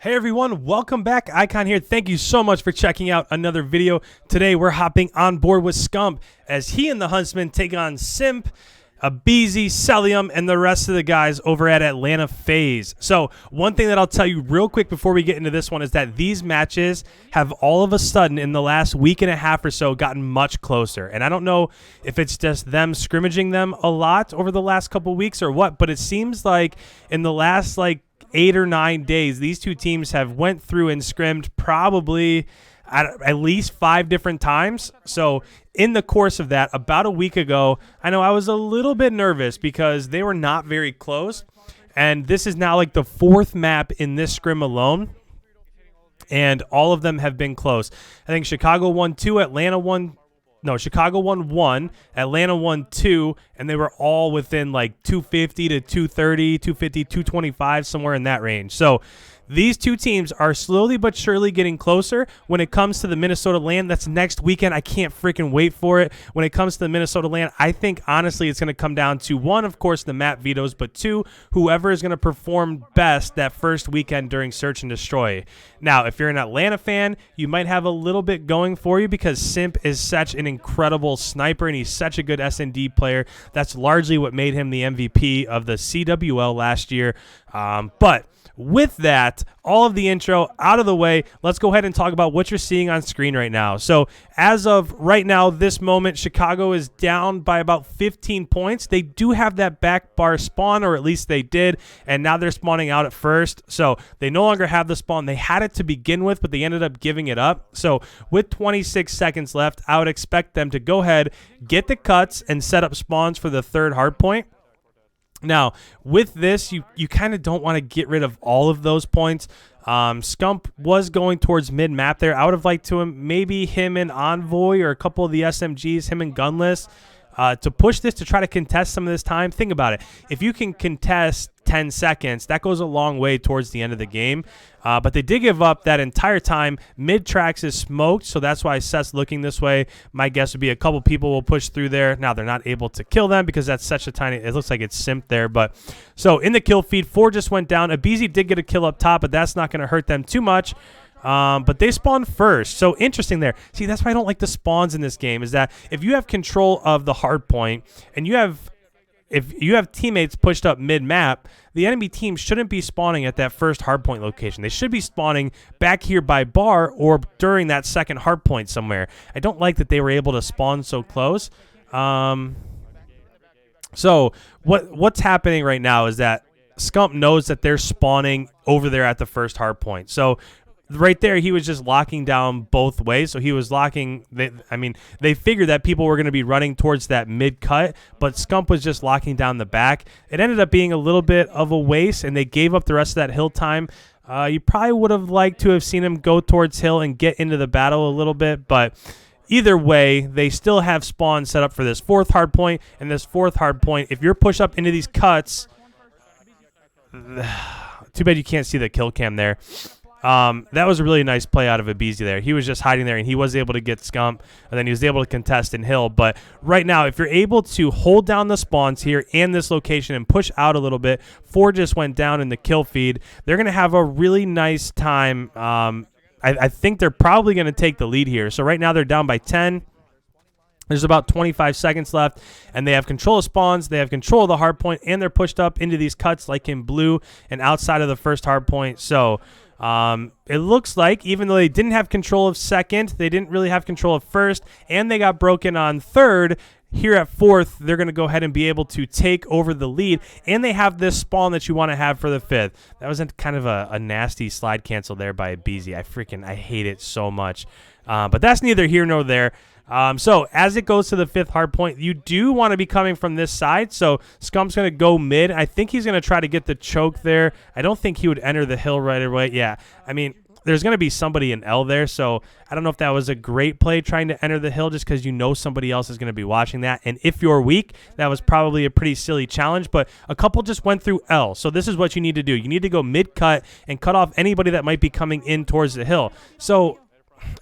Hey everyone, welcome back. Icon here. Thank you so much for checking out another video. Today we're hopping on board with Scump as he and the Huntsmen take on SIMP, Abizi, Celium, and the rest of the guys over at Atlanta Faze. So one thing that I'll tell you real quick before we get into this one is that these matches have all of a sudden in the last week and a half or so gotten much closer. And I don't know if it's just them scrimmaging them a lot over the last couple weeks or what, but it seems like in the last 8 or 9 days, these two teams have went through and scrimmed probably at least 5 different times. So in the course of that, about a week ago, I know I was a little bit nervous because they were not very close. And this is now like the 4th map in this scrim alone. And all of them have been close. I think Chicago won 2, Atlanta won. No, Chicago won 1, Atlanta won 2, and they were all within like 250 to 230, 250, 225, somewhere in that range. So these two teams are slowly but surely getting closer. When it comes to the Minnesota LAN, that's next weekend. I can't freaking wait for it. When it comes to the Minnesota LAN, I think honestly it's going to come down to 1, of course, the map vetoes, but 2, whoever is going to perform best that first weekend during Search and Destroy. Now, if you're an Atlanta fan, you might have a little bit going for you because Simp is such an incredible sniper and he's such a good S&D player. That's largely what made him the MVP of the CWL last year. But with that, all of the intro out of the way, let's go ahead and talk about what you're seeing on screen right now. So as of right now, this moment, Chicago is down by about 15 points. They do have that back bar spawn, or at least they did, and now they're spawning out at first. So they no longer have the spawn. They had it to begin with, but they ended up giving it up. So with 26 seconds left, I would expect them to go ahead, get the cuts, and set up spawns for the 3rd hardpoint. Now, with this, you kind of don't want to get rid of all of those points. Scump was going towards mid-map there. I would have liked to maybe him and Envoy or a couple of the SMGs, him and Gunless, to push this to try to contest some of this time. Think about it. If you can contest 10 seconds, that goes a long way towards the end of the game. But they did give up that entire time. Mid-tracks is smoked, so that's why Seth's looking this way. My guess would be a couple people will push through there. Now, they're not able to kill them because that's such a tiny, it looks like it's simped there. But so in the kill feed, 4 just went down. Abizi did get a kill up top, but that's not going to hurt them too much. But they spawn first. So interesting there. See, that's why I don't like the spawns in this game, is that if you have control of the hard point and if you have teammates pushed up mid-map, the enemy team shouldn't be spawning at that first hardpoint location. They should be spawning back here by bar or during that second hardpoint somewhere. I don't like that they were able to spawn so close. So what's happening right now is that Scump knows that they're spawning over there at the first hardpoint. So right there, he was just locking down both ways. So he was locking. They figured that people were going to be running towards that mid cut, but Scump was just locking down the back. It ended up being a little bit of a waste, and they gave up the rest of that hill time. You probably would have liked to have seen him go towards hill and get into the battle a little bit, but either way, they still have spawn set up for this 4th hard point, and this 4th hard point, if you're pushed up into these cuts, too bad you can't see the kill cam there. That was a really nice play out of Abizi there. He was just hiding there, and he was able to get Scump, and then he was able to contest in hill. But right now, if you're able to hold down the spawns here and this location and push out a little bit, 4 just went down in the kill feed. They're going to have a really nice time. I think they're probably going to take the lead here. So right now, they're down by 10. There's about 25 seconds left, and they have control of spawns, they have control of the hard point, and they're pushed up into these cuts like in blue and outside of the first hard point. So it looks like even though they didn't have control of second, they didn't really have control of first, and they got broken on third. Here at 4th, they're going to go ahead and be able to take over the lead, and they have this spawn that you want to have for the 5th. That was kind of a nasty slide cancel there by Abizi. I hate it so much. But that's neither here nor there. So as it goes to the 5th hard point, you do want to be coming from this side. So Scump's going to go mid. I think he's going to try to get the choke there. I don't think he would enter the hill right away. Yeah, I mean, there's going to be somebody in L there, so I don't know if that was a great play trying to enter the hill just because you know somebody else is going to be watching that. And if you're weak, that was probably a pretty silly challenge, but a couple just went through L. So this is what you need to do. You need to go mid-cut and cut off anybody that might be coming in towards the hill. So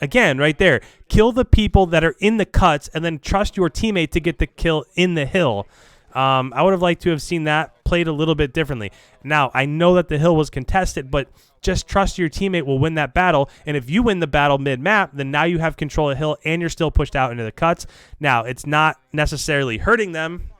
again, right there, kill the people that are in the cuts and then trust your teammate to get the kill in the hill. I would have liked to have seen that played a little bit differently. Now, I know that the hill was contested, but just trust your teammate will win that battle. And if you win the battle mid-map, then now you have control of hill and you're still pushed out into the cuts. Now, it's not necessarily hurting them,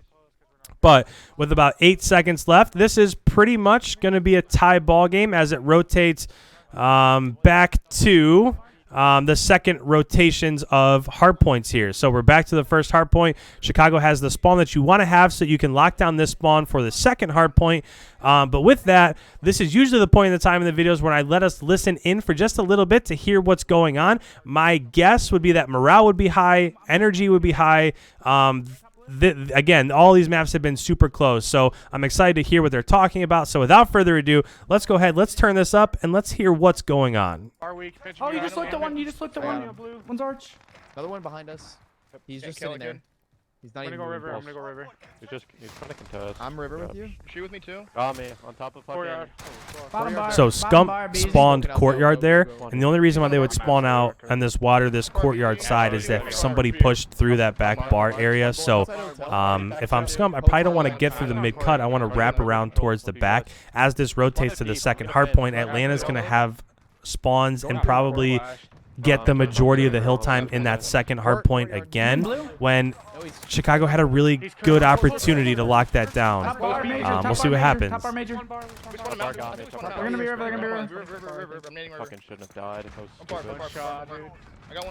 but with about 8 seconds left, this is pretty much going to be a tie ball game as it rotates back to the second rotations of hardpoints here. So we're back to the first hardpoint. Chicago has the spawn that you want to have so you can lock down this spawn for the second hardpoint. But with that, this is usually the point in the time in the videos when I let us listen in for just a little bit to hear what's going on. My guess would be that morale would be high, energy would be high. Again, all these maps have been super close, so I'm excited to hear what they're talking about. So without further ado, let's go ahead, let's turn this up, and let's hear what's going on. Oh, you just looked at one. You just looked at one. Blue. One's arch. Another one behind us. He's just sitting there. He's not even. I'm gonna go river. He's trying to contest. I'm river with you. Shoot with me too. Got me on top of Courtyard. So Scump spawned courtyard there, and the only reason why they would spawn out on this water, this courtyard side, is that somebody pushed through that back bar area. So if I'm Scump, I probably don't want to get through the mid cut. I want to wrap around towards the back. As this rotates to the second hardpoint, Atlanta's going to have spawns and probably get the majority of the hill time in that second hardpoint again, when Chicago had a really good opportunity to lock that down. We'll see what happens. They're gonna be river. Fucking shouldn't have died. All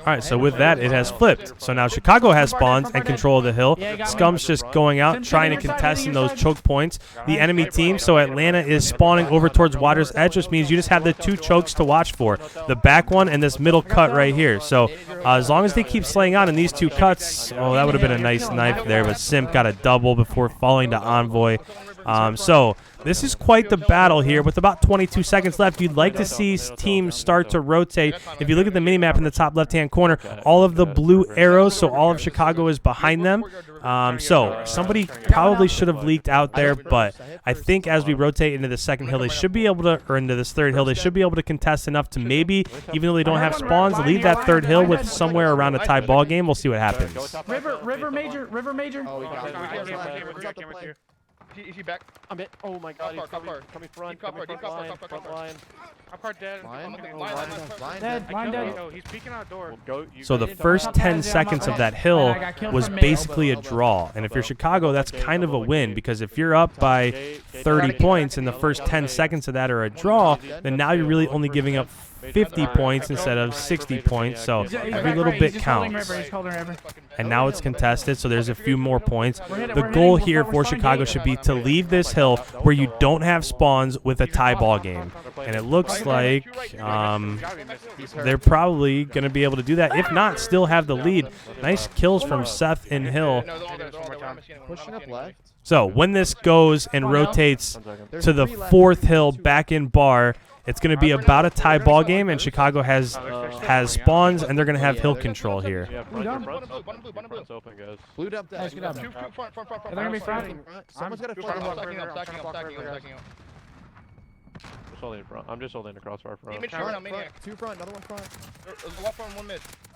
right, so with that, it has flipped. So now Chicago has spawns and control of the hill. Scump's just going out, trying to contest in those choke points. The enemy team, so Atlanta is spawning over towards water's edge, which means you just have the two chokes to watch for. The back one and this middle cut right here. So as long as they keep slaying on in these two cuts, oh, that would have been a nice knife there, but Simp got a double before falling to Envoy. So this is quite the battle here with about 22 seconds left. You'd like to see teams start to rotate. If you look at the minimap in the top left-hand corner, all of the blue arrows, so all of Chicago is behind them. So somebody probably should have leaked out there, but I think as we rotate into the second hill, they should be able to, or into this third hill, they should be able to contest enough to maybe, even though they don't have spawns, leave that third hill with somewhere around a tie ball game. We'll see what happens. River major. Oh, we got it. Is he back? I'm it. Oh my god, he's coming front line. Up card dead. Line dead. Oh, he's peeking out door. So the first 10 seconds of that hill was basically a draw. And if you're Chicago, that's kind of a win, because if you're up by 30 points and the first 10 seconds of that are a draw, then now you're really only giving up 50 points instead of 60 points, so every little bit counts. And now it's contested, so there's a few more points. The goal here for Chicago should be to leave this hill where you don't have spawns with a tie ball game. And it looks like they're probably going to be able to do that. If not, still have the lead. Nice kills from Seth and Hill. Pushing up left. So when this goes and rotates to the fourth hill back in bar, it's going to be about a tie ball game, and Chicago has spawns, and they're going to have hill control here. Blue dump that. They're going to be front. Someone's got to I'm just holding across our front. Two front, another one front.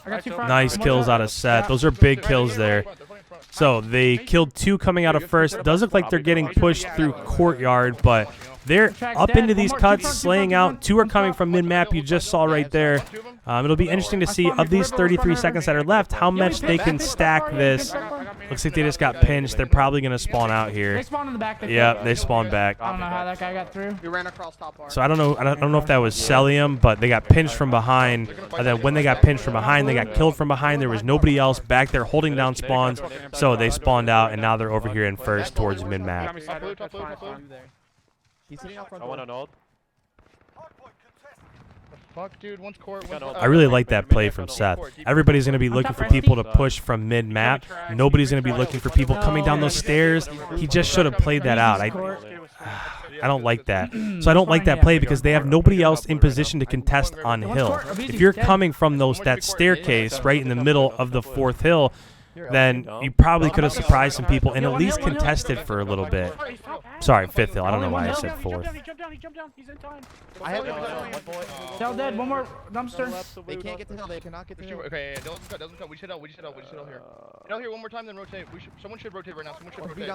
I got two front. Nice kills out of Seth. Those are big kills there. So they killed two coming out of first. Does look like they're getting pushed through courtyard, but they're up into these cuts, slaying out. Two are coming from mid-map. You just saw right there. It'll be interesting to see, of these 33 seconds that are left, how much they can stack this. Looks like they just got pinched. They're probably going to spawn out here. They spawned in the back. Yeah, they spawned back. I don't know how that guy got through. We ran across top bar. So I don't know if that was Celium, but they got pinched from behind. And then when they got pinched from behind, they got killed from behind. There was nobody else back there holding down spawns. So they spawned out, and now they're over here in first towards mid-map. He's sitting out front. I want an ult. Fuck, dude. One's court. I really like that play from Seth. Everybody's going to be looking for people to push from mid-map. Nobody's going to be looking for people coming down those stairs. He just should have played that out. I don't like that. So I don't like that play because they have nobody else in position to contest on hill. If you're coming from that staircase right in the middle of the fourth hill, then you probably could have surprised some people and at least contested for a little bit. Sorry, fifth hill. I don't know why I He said jumped fourth. down, he jumped down. He's in time. I have Cell dead. One more dumpster. They can't get to hill. They cannot get to hill. Okay, doesn't cut. We should out here. Out here one more time, then rotate. Someone should rotate right now. Someone should rotate.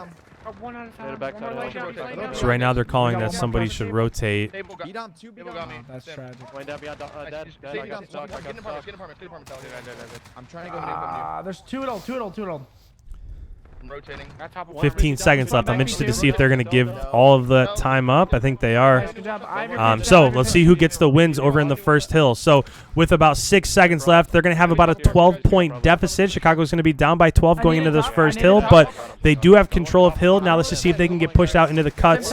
One at a time. back One more side, leg back down. So right now they're calling We got that one somebody more should table. rotate. Table got Two Table got me. That's tragic. Wayne down beyond dead. Get in apartment. I'm trying to go. There's two at all. I'm rotating. 15 seconds left. I'm interested to see if they're going to give all of the time up. I think they are. Good job. So let's see who gets the wins over in the first hill. So with about 6 seconds left, they're going to have about a 12-point deficit. Chicago's going to be down by 12 going into this first hill, but they do have control of hill. Now let's just see if they can get pushed out into the cuts.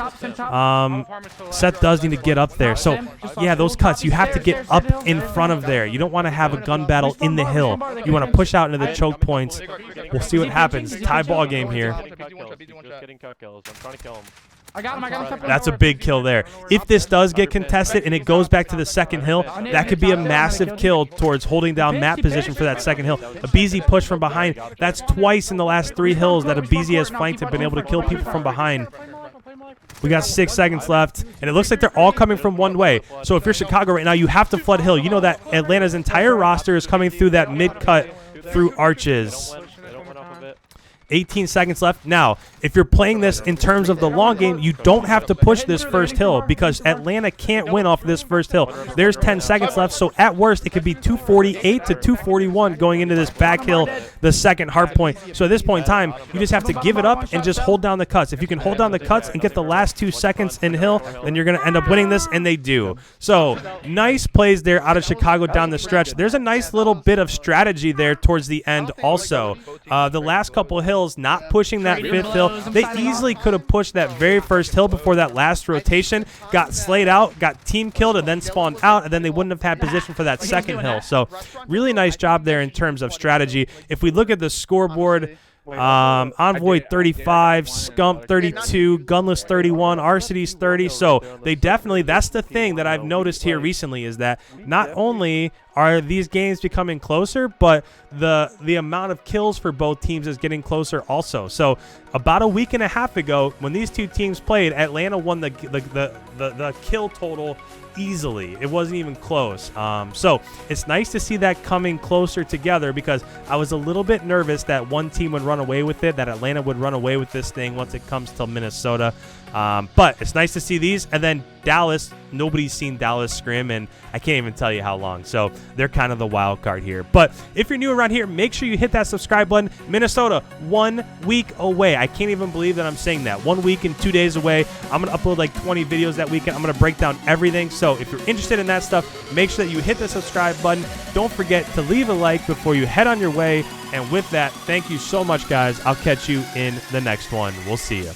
Seth does need to get up there. So yeah, those cuts, you have to get up in front of there. You don't want to have a gun battle in the hill. You want to push out into the choke points. We'll see what happens. Tie ball game here. Getting cut kills. I'm trying to kill him. I got him. That's a big kill there. If this does get contested and it goes back to the second hill, that could be a massive kill towards holding down map position for that second hill. A BZ push from behind. That's twice in the last 3 hills that a BZ has flanked and been able to kill people from behind. We got 6 seconds left, and it looks like they're all coming from one way. So if you're Chicago right now, you have to flood hill. You know that Atlanta's entire roster is coming through that mid-cut through arches. 18 seconds left. Now, if you're playing this in terms of the long game, you don't have to push this first hill because Atlanta can't win off this first hill. There's 10 seconds left, so at worst, it could be 248 to 241 going into this back hill, the second hard point. So at this point in time, you just have to give it up and just hold down the cuts. If you can hold down the cuts and get the last 2 seconds in hill, then you're going to end up winning this, and they do. So nice plays there out of Chicago down the stretch. There's a nice little bit of strategy there towards the end also. The last couple hills, not pushing that fifth hill. They easily could have pushed that very first hill before that last rotation, got slayed out, got team killed, and then spawned out, and then they wouldn't have had position for that second hill. So really nice job there in terms of strategy. If we look at the scoreboard, Envoy 35, Scump 32, Gunless 31, Arcity's 30. So they definitely, that's the thing that I've noticed here recently is that not only are these games becoming closer, but the amount of kills for both teams is getting closer also. So about a week and a half ago, when these two teams played, Atlanta won the kill total easily. It wasn't even close. So it's nice to see that coming closer together because I was a little bit nervous that one team would run away with it, that Atlanta would run away with this thing once it comes to Minnesota. But it's nice to see these. And then Dallas, nobody's seen Dallas scrim, and I can't even tell you how long. So they're kind of the wild card here. But if you're new around here, make sure you hit that subscribe button. Minnesota, 1 week away. I can't even believe that I'm saying that. 1 week and 2 days away. I'm going to upload like 20 videos that weekend. I'm going to break down everything. So if you're interested in that stuff, make sure that you hit the subscribe button. Don't forget to leave a like before you head on your way. And with that, thank you so much, guys. I'll catch you in the next one. We'll see you.